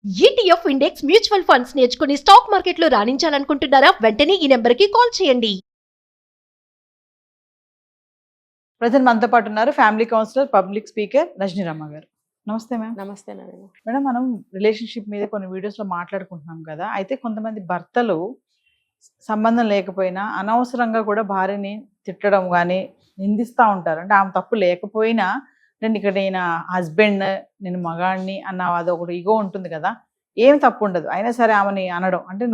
ETF index mutual funds నేర్చుకుని stock మార్కెట్లో రాణించాలనుకుంటున్నారా? వెంటనే ఈ నెంబర్కి కాల్ చేయండి. ప్రజెంట్ మనతో పాటు ఉన్నారు ఫ్యామిలీ కౌన్సిలర్, పబ్లిక్ స్పీకర్ రజనీరామ గారు. నమస్తే మ్యామ్. నమస్తే నవీన. మేడం, మనం రిలేషన్షిప్ మీద కొన్ని వీడియోస్లో మాట్లాడుకుంటున్నాం కదా. అయితే కొంతమంది భర్తలు సంబంధం లేకపోయినా అనవసరంగా కూడా భార్యని తిట్టడం కానీ నిందిస్తూ ఉంటారు. అంటే ఆమె తప్పు లేకపోయినా నేను ఇక్కడ నేను హస్బెండ్, నేను మగాడిని అన్న అదొకటి ఈగో ఉంటుంది కదా. ఏం తప్పు ఉండదు, అయినా సరే ఆమెని అనడం అంటే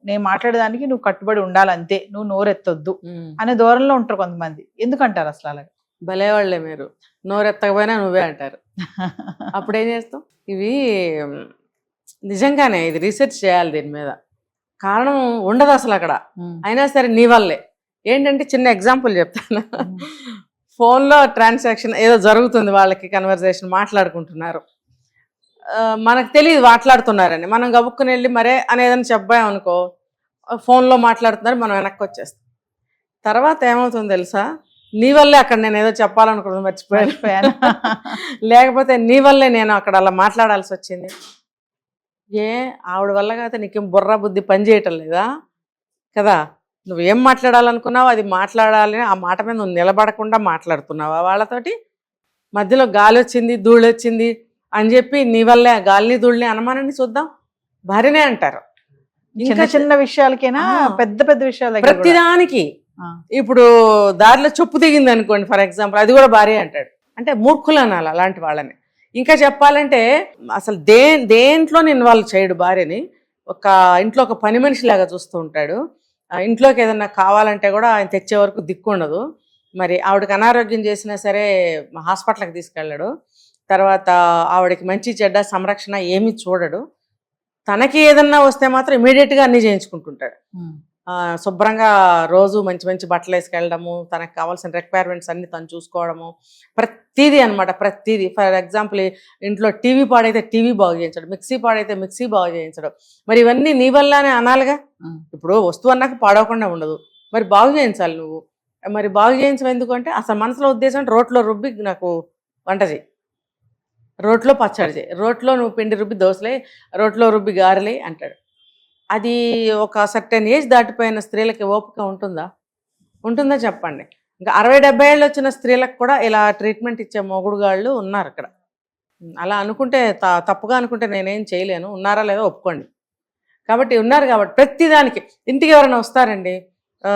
నేను మాట్లాడేదానికి నువ్వు కట్టుబడి ఉండాలంతే, నువ్వు నోరెత్తొద్దు అనే ధోరణిలో ఉంటారు కొంతమంది. ఎందుకంటారు అసలు అలాగే? భలేవాళ్లే మీరు, నోరెత్తకపోయినా నువ్వే అంటారు. అప్పుడేం చేస్తాం? ఇవి నిజంగానే ఇది రీసెర్చ్ చేయాలి దీని మీద. కారణం ఉండదు అసలు అక్కడ. అయినా సరే నీ వల్లే. ఏంటంటే చిన్న ఎగ్జాంపుల్ చెప్తాను. ఫోన్లో ట్రాన్సాక్షన్ ఏదో జరుగుతుంది, వాళ్ళకి కన్వర్జేషన్ మాట్లాడుకుంటున్నారు, మనకు తెలియదు మాట్లాడుతున్నారని. మనం గబుక్కుని వెళ్ళి మరే అనేదని చెప్పామనుకో, ఫోన్లో మాట్లాడుతున్నారు, మనం వెనక్కి వచ్చేస్తాం. తర్వాత ఏమవుతుందో తెలుసా? నీ వల్లే అక్కడ నేను ఏదో చెప్పాలనుకున్నది మర్చిపోయాను, లేకపోతే నీ వల్లే నేను అక్కడ అలా మాట్లాడాల్సి వచ్చింది. ఆవిడ వల్ల కాదు, నీకేం బుర్ర బుద్ధి పని చేయటం లేదా కదా? నువ్వేం మాట్లాడాలనుకున్నావు అది మాట్లాడాలని ఆ మాట మీద నువ్వు నిలబడకుండా మాట్లాడుతున్నావా వాళ్ళతోటి? మధ్యలో గాలి వచ్చింది, ధూళి వచ్చింది అని చెప్పి నీ వల్లే గాలిని ధూళిని అనమానని చూద్దాం, భార్యనే అంటారు. చిన్న చిన్న విషయాలకైనా పెద్ద పెద్ద విషయాలు ప్రతిదానికి. ఇప్పుడు దారిలో చొప్పు దిగింది అనుకోండి ఫర్ ఎగ్జాంపుల్, అది కూడా భార్య అంటాడు. అంటే మూర్ఖులు అనాలి అలాంటి వాళ్ళని. ఇంకా చెప్పాలంటే అసలు దేంట్లోనే ఇన్వాల్వ్ చేయడు భార్యని. ఒక ఇంట్లో ఒక పని మనిషిలాగా చూస్తూ ఉంటాడు. ఇంట్లోకి ఏదన్నా కావాలంటే కూడా ఆయన తెచ్చే వరకు దిక్కు ఉండదు. మరి ఆవిడకి అనారోగ్యం చేసినా సరే హాస్పిటల్కి తీసుకెళ్ళాడు. తర్వాత ఆవిడకి మంచి చెడ్డ సంరక్షణ ఏమీ చూడడు. తనకి ఏదన్నా వస్తే మాత్రం ఇమీడియట్గా అన్నీ చేయించుకుంటుంటాడు. శుభ్రంగా రోజు మంచి మంచి బట్టలు వేసుకెళ్ళడము, తనకు కావాల్సిన రిక్వైర్మెంట్స్ అన్ని తను చూసుకోవడము, ప్రతిదీ అనమాట. ప్రతిదీ. ఫర్ ఎగ్జాంపుల్ ఇంట్లో టీవీ పాడైతే టీవీ బాగు చేయించడం, మిక్సీ పాడైతే మిక్సీ బాగు చేయించడం. మరి ఇవన్నీ నీ వల్లనే అనాలిగా. ఇప్పుడు వస్తువు అన్నాక పాడవకుండా ఉండదు, మరి బాగు చేయించాలి నువ్వు. మరి బాగు చేయించడం ఎందుకంటే అసలు మనసులో ఉద్దేశం అంటే రోట్లో రుబ్బి నాకు వంట చేయి, రోట్లో పచ్చడి చేయి, రోట్లో నువ్వు పిండి రుబ్బి దోశలే, రోట్లో రుబ్బి గారెలే అంటాడు. అది ఒక సర్టెన్ ఏజ్ దాటిపోయిన స్త్రీలకి ఓపిక ఉంటుందా చెప్పండి? ఇంకా 60-70 ఏళ్ళు వచ్చిన స్త్రీలకు కూడా ఇలా ట్రీట్మెంట్ ఇచ్చే మొగుడుగాళ్ళు ఉన్నారు అక్కడ. అలా అనుకుంటే తప్పుగా అనుకుంటే నేనేం చేయలేను. ఉన్నారా లేదో ఒప్పుకోండి. కాబట్టి ఉన్నారు కాబట్టి ప్రతిదానికి. ఇంటికి ఎవరైనా వస్తారండి,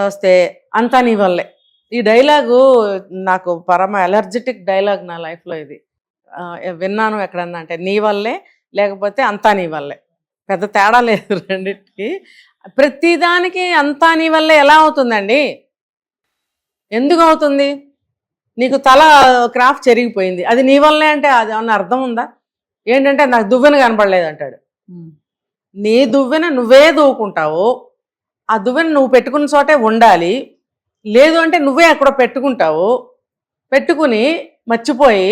వస్తే అంతా నీ వల్లే. ఈ డైలాగు నాకు పరమ ఎలర్జెటిక్ డైలాగ్ నా లైఫ్లో. ఇది విన్నాను ఎక్కడన్నా. అంటే నీ వల్లే లేకపోతే అంతా నీ వల్లే, పెద్ద తేడా లేదు రెండింటికి. ప్రతిదానికి అంతా నీ వల్లే ఎలా అవుతుందండి? ఎందుకు అవుతుంది? నీకు తల క్రాఫ్ట్ చెరిగిపోయింది, అది నీ వల్లే అంటే అది ఏమన్నా అర్థం ఉందా? ఏంటంటే నాకు దువ్వెన కనపడలేదు అంటాడు. నీ దువ్వెన నువ్వే దూకుంటావు, ఆ దువ్వెన నువ్వు పెట్టుకున్న చోటే ఉండాలి. లేదు అంటే నువ్వే అక్కడ పెట్టుకుంటావు, పెట్టుకుని మర్చిపోయి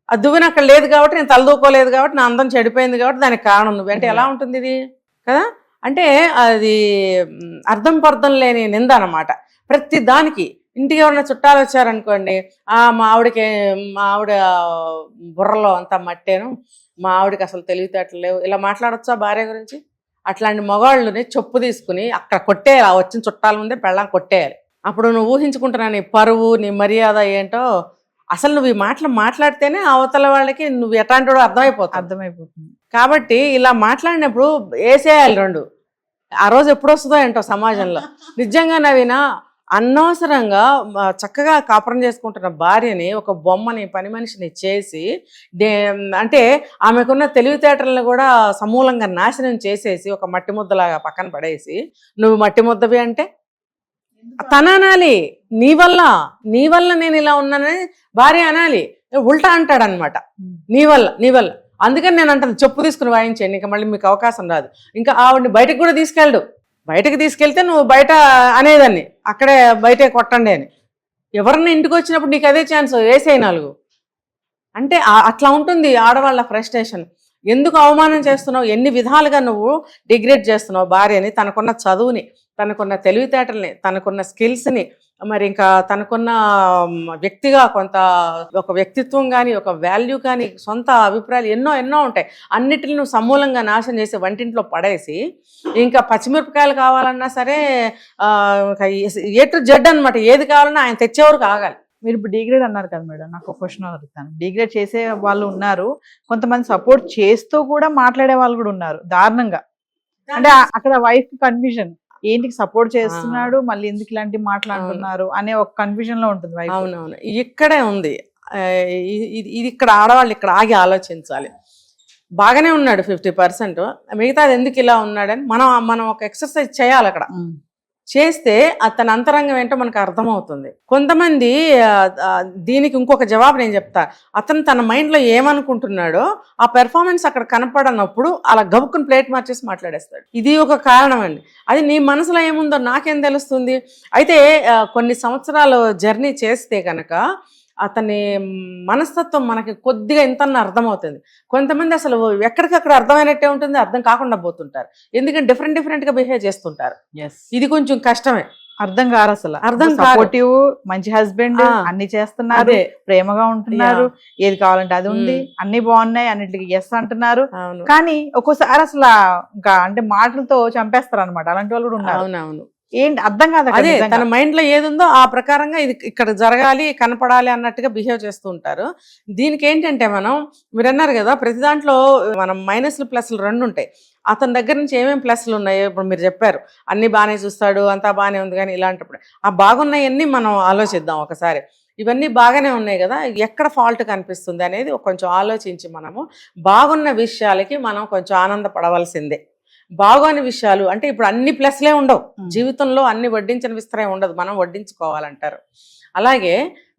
ఆ దువ్వెన అక్కడ లేదు కాబట్టి నేను తలదూకోలేదు కాబట్టి నా అందం చెడిపోయింది కాబట్టి దానికి కారణం నువ్వు అంటే ఎలా ఉంటుంది ఇది కదా? అంటే అది అర్థం పర్థం లేని నింద అనమాట. ప్రతి దానికి. ఇంటికి ఎవరైనా చుట్టాలు వచ్చారనుకోండి, మా ఆవిడ బుర్రలో అంతా మట్టేను, మా ఆవిడకి అసలు తెలివితేటలు లేవు, ఇలా మాట్లాడొచ్చా భార్య గురించి? అట్లాంటి మగవాళ్ళని చొప్పు తీసుకుని అక్కడ కొట్టేయాలి. వచ్చిన చుట్టాల ముందే పెళ్ళాం కొట్టేయాలి. అప్పుడు నువ్వు ఊహించుకుంటున్నా నీ పరువు, నీ మర్యాద ఏంటో. అసలు నువ్వు ఈ మాటలు మాట్లాడితేనే అవతల వాళ్ళకి నువ్వు ఎట్లాంటి వాడు అర్థమైపోతుంది. కాబట్టి ఇలా మాట్లాడినప్పుడు వేసేయాలి రెండు. ఆ రోజు ఎప్పుడు వస్తుందో ఏంటో సమాజంలో. నిజంగా నవీన, అనవసరంగా చక్కగా కాపురం చేసుకుంటున్న భార్యని ఒక బొమ్మని, పని మనిషిని చేసి అంటే ఆమెకున్న తెలివితేటలను కూడా సమూలంగా నాశనం చేసేసి ఒక మట్టి ముద్దలాగా పక్కన పడేసి నువ్వు మట్టి ముద్దవి అంటే తన అనాలి. నీ వల్ల నేను ఇలా ఉన్నానని భార్య అనాలి. ఉల్టా అంటాడనమాట, నీ వల్ల. అందుకని నేను అంటాను చెప్పు తీసుకుని వాయించండి, ఇంకా మళ్ళీ మీకు అవకాశం రాదు. ఇంకా ఆవిడని బయటకు కూడా తీసుకెళ్ళడు. బయటకు తీసుకెళ్తే నువ్వు బయట అనేదాన్ని, అక్కడే బయటే కొట్టండి అని. ఎవరన్నా ఇంటికి వచ్చినప్పుడు నీకు అదే ఛాన్స్, వేసేయి 4 అంటే అట్లా ఉంటుంది ఆడవాళ్ళ ఫ్రస్ట్రేషన్. ఎందుకు అవమానం చేస్తున్నావు, ఎన్ని విధాలుగా నువ్వు డిగ్రేడ్ చేస్తున్నావు భార్యని, తనకున్న చదువుని, తనకున్న తెలివితేటల్ని, తనకున్న స్కిల్స్ని, మరి ఇంకా తనకున్న వ్యక్తిగా కొంత ఒక వ్యక్తిత్వం కానీ ఒక వాల్యూ కానీ సొంత అభిప్రాయాలు ఎన్నో ఎన్నో ఉంటాయి. అన్నిటిని నువ్వు సమూలంగా నాశనం చేసి వంటింట్లో పడేసి ఇంకా పచ్చిమిరపకాయలు కావాలన్నా సరే ఏ టు జెడ్ అనమాట, ఏది కావాలన్నా ఆయన తెచ్చేవరకు ఆగాలి. మీరు ఇప్పుడు డిగ్రేడ్ అన్నారు కదా మేడం, నాకు ఒక క్వశ్చన్ అడుగుతాను. డిగ్రేడ్ చేసే వాళ్ళు ఉన్నారు, కొంతమంది సపోర్ట్ చేస్తూ కూడా మాట్లాడే వాళ్ళు కూడా ఉన్నారు దారుణంగా. అంటే అక్కడ వైఫ్ కన్ఫ్యూజన్, ఏంటికి సపోర్ట్ చేస్తున్నాడు మళ్ళీ ఎందుకు ఇలాంటి మాట్లాడుతున్నారు అనే ఒక కన్ఫ్యూజన్ లో ఉంటుంది వైఫ్. అవునవును, ఇక్కడే ఉంది ఇది. ఇక్కడ ఆడవాళ్ళు ఇక్కడ ఆగి ఆలోచించాలి. బాగానే ఉన్నాడు 50%, మిగతాది ఎందుకు ఇలా ఉన్నాడని మనం ఒక ఎక్సర్సైజ్ చేయాలి అక్కడ. చేస్తే అతని అంతరంగం ఏంటో మనకు అర్థమవుతుంది. కొంతమంది దీనికి ఇంకొక జవాబు నేను చెప్తా. అతను తన మైండ్లో ఏమనుకుంటున్నాడో ఆ పెర్ఫార్మెన్స్ అక్కడ కనపడనప్పుడు అలా గబుక్కుని ప్లేట్ మార్చేసి మాట్లాడేస్తాడు. ఇది ఒక కారణం అండి. అది నీ మనసులో ఏముందో నాకేం తెలుస్తుంది. అయితే కొన్ని సంవత్సరాలు జర్నీ చేస్తే కనుక అతని మనస్తత్వం మనకి కొద్దిగా ఇంతన్నా అర్థమవుతుంది. కొంతమంది అసలు ఎక్కడికక్కడ అర్థమైనట్టే ఉంటుంది, అర్థం కాకుండా పోతుంటారు. ఎందుకంటే డిఫరెంట్గా బిహేవ్ చేస్తుంటారు. ఇది కొంచెం కష్టమే. అర్థం కారు అసలు, అర్థం సపోర్టివ్ మంచి హస్బెండ్, అన్ని చేస్తున్నారు, ప్రేమగా ఉంటున్నారు, ఏది కావాలంటే అది ఉంది, అన్ని బాగున్నాయి, అన్నిటికి ఎస్ అంటున్నారు. కానీ ఒక్కోసారి అసలు ఇంకా అంటే మాటలతో చంపేస్తారు అనమాట. అలాంటి వాళ్ళు కూడా ఉన్నారు. అవునవును, ఏంటి అర్థం కాదు. అదే తన మైండ్ లో ఏది ఉందో ఆ ప్రకారంగా ఇది ఇక్కడ జరగాలి, కనపడాలి అన్నట్టుగా బిహేవ్ చేస్తూ ఉంటారు. దీనికి ఏంటంటే మీరు అన్నారు కదా, ప్రతి దాంట్లో మనం మైనస్లు ప్లస్లు రెండు ఉంటాయి. అతని దగ్గర నుంచి ఏమేమి ప్లస్లు ఉన్నాయో ఇప్పుడు మీరు చెప్పారు. అన్ని బాగానే చూస్తాడు, అంతా బాగానే ఉంది. కానీ ఇలాంటప్పుడు ఆ బాగున్నాయన్నీ మనం ఆలోచిద్దాం ఒకసారి. ఇవన్నీ బాగానే ఉన్నాయి కదా, ఎక్కడ ఫాల్ట్ కనిపిస్తుంది అనేది కొంచెం ఆలోచించి మనము బాగున్న విషయాలకి మనం కొంచెం ఆనందపడవలసిందే. బాగోని విషయాలు అంటే ఇప్పుడు అన్ని ప్లస్లే ఉండవు జీవితంలో, అన్ని వడ్డించిన విస్తరే ఉండదు, మనం వడ్డించుకోవాలంటారు. అలాగే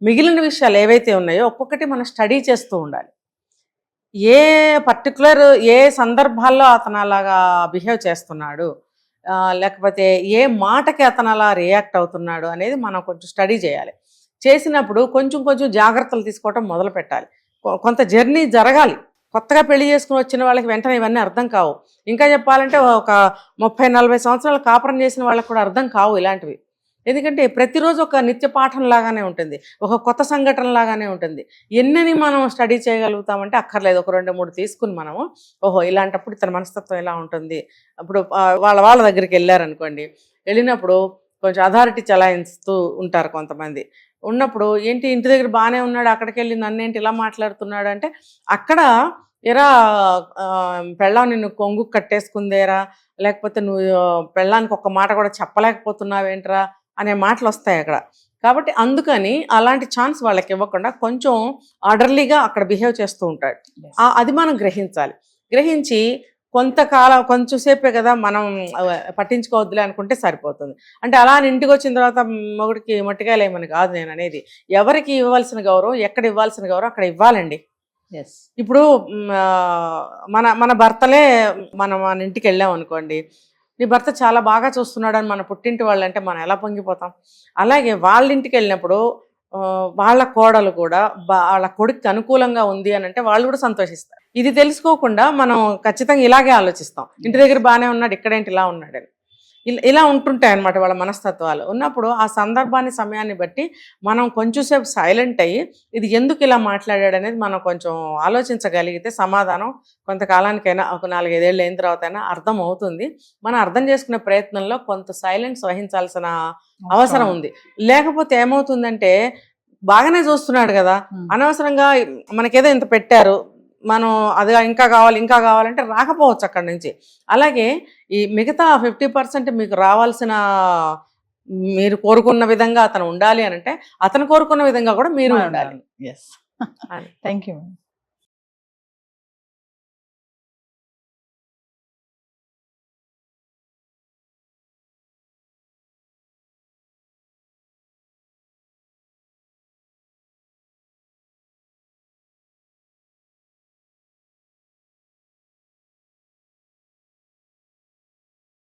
మిగిలిన విషయాలు ఏవైతే ఉన్నాయో ఒక్కొక్కటి మనం స్టడీ చేస్తూ ఉండాలి. ఏ పర్టికులర్ ఏ సందర్భాల్లో అతను అలాగా బిహేవ్ చేస్తున్నాడు, లేకపోతే ఏ మాటకి అతను అలా రియాక్ట్ అవుతున్నాడు అనేది మనం కొంచెం స్టడీ చేయాలి. చేసినప్పుడు కొంచెం కొంచెం జాగ్రత్తలు తీసుకోవటం మొదలు పెట్టాలి. కొంత జర్నీ జరగాలి. కొత్తగా పెళ్లి చేసుకుని వచ్చిన వాళ్ళకి వెంటనే ఇవన్నీ అర్థం కావు. ఇంకా చెప్పాలంటే ఒక 30-40 సంవత్సరాలు కాపురం చేసిన వాళ్ళకి కూడా అర్థం కావు ఇలాంటివి. ఎందుకంటే ప్రతిరోజు ఒక నిత్య పాఠం లాగానే ఉంటుంది, ఒక కొత్త సంఘటన లాగానే ఉంటుంది. ఎన్నని మనం స్టడీ చేయగలుగుతామంటే అక్కర్లేదు. ఒక 2-3 తీసుకుని మనము ఓహో ఇలాంటప్పుడు ఇతని మనస్తత్వం ఎలా ఉంటుంది. అప్పుడు వాళ్ళ దగ్గరికి వెళ్ళారనుకోండి, వెళ్ళినప్పుడు కొంచెం అథారిటీ చలాయిస్తూ ఉంటారు కొంతమంది. ఉన్నప్పుడు ఏంటి ఇంటి దగ్గర బాగానే ఉన్నాడు, అక్కడికి వెళ్ళి నన్నేంటి ఇలా మాట్లాడుతున్నాడు అంటే అక్కడ ఎరా పెళ్ళాం నిన్ను కొంగు కట్టేసుకుందేరా, లేకపోతే నువ్వు పెళ్ళానికి ఒక్క మాట కూడా చెప్పలేకపోతున్నావేంట్రా అనే మాటలు వస్తాయి అక్కడ. కాబట్టి అందుకని అలాంటి ఛాన్స్ వాళ్ళకి ఇవ్వకుండా కొంచెం ఆర్డర్లీగా అక్కడ బిహేవ్ చేస్తూ ఉంటాడు. అది మనం గ్రహించాలి. గ్రహించి కొంతకాలం కొంచెంసేపే కదా మనం పట్టించుకోవద్దులే అనుకుంటే సరిపోతుంది. అంటే అలా ఇంటికి వచ్చిన తర్వాత మొగుడికి మొట్టికాయలేమని కాదు నేను అనేది. ఎవరికి ఇవ్వాల్సిన గౌరవం, ఎక్కడ ఇవ్వాల్సిన గౌరవం అక్కడ ఇవ్వాలండి. ఇప్పుడు మన భర్తలే మన ఇంటికి వెళ్ళాం అనుకోండి, నీ భర్త చాలా బాగా చూస్తున్నాడు అని మన పుట్టింటి వాళ్ళు అంటే మనం ఎలా పొంగిపోతాం. అలాగే వాళ్ళ ఇంటికి వెళ్ళినప్పుడు వాళ్ళ కోడలు కూడా వాళ్ళ కొడుకు అనుకూలంగా ఉంది అని అంటే వాళ్ళు కూడా సంతోషిస్తారు. ఇది తెలుసుకోకుండా మనం ఖచ్చితంగా ఇలాగే ఆలోచిస్తాం, ఇంటి దగ్గర బాగానే ఉన్నాడు ఇక్కడేంటి ఇలా ఉన్నాడని. ఇలా ఉంటుంటాయి అన్నమాట వాళ్ళ మనస్తత్వాలు. ఉన్నప్పుడు ఆ సందర్భాన్ని సమయాన్ని బట్టి మనం కొంచెంసేపు సైలెంట్ అయ్యి ఇది ఎందుకు ఇలా మాట్లాడాడు అనేది మనం కొంచెం ఆలోచించగలిగితే సమాధానం కొంతకాలానికైనా ఒక 4-5 ఏళ్ళు అయిన తర్వాత అయినా అర్థం అవుతుంది. మనం అర్థం చేసుకునే ప్రయత్నంలో కొంత సైలెన్స్ వహించాల్సిన అవసరం ఉంది. లేకపోతే ఏమవుతుందంటే బాగానే చూస్తున్నాడు కదా, అనవసరంగా మనకేదో ఇంత పెట్టారు, మనం అది ఇంకా కావాలంటే రాకపోవచ్చు అక్కడి నుంచి. అలాగే ఈ మిగతా 50% మీకు రావాల్సిన, మీరు కోరుకున్న విధంగా అతను ఉండాలి అని అంటే అతను కోరుకున్న విధంగా కూడా మీరు ఉండాలి. Thank you.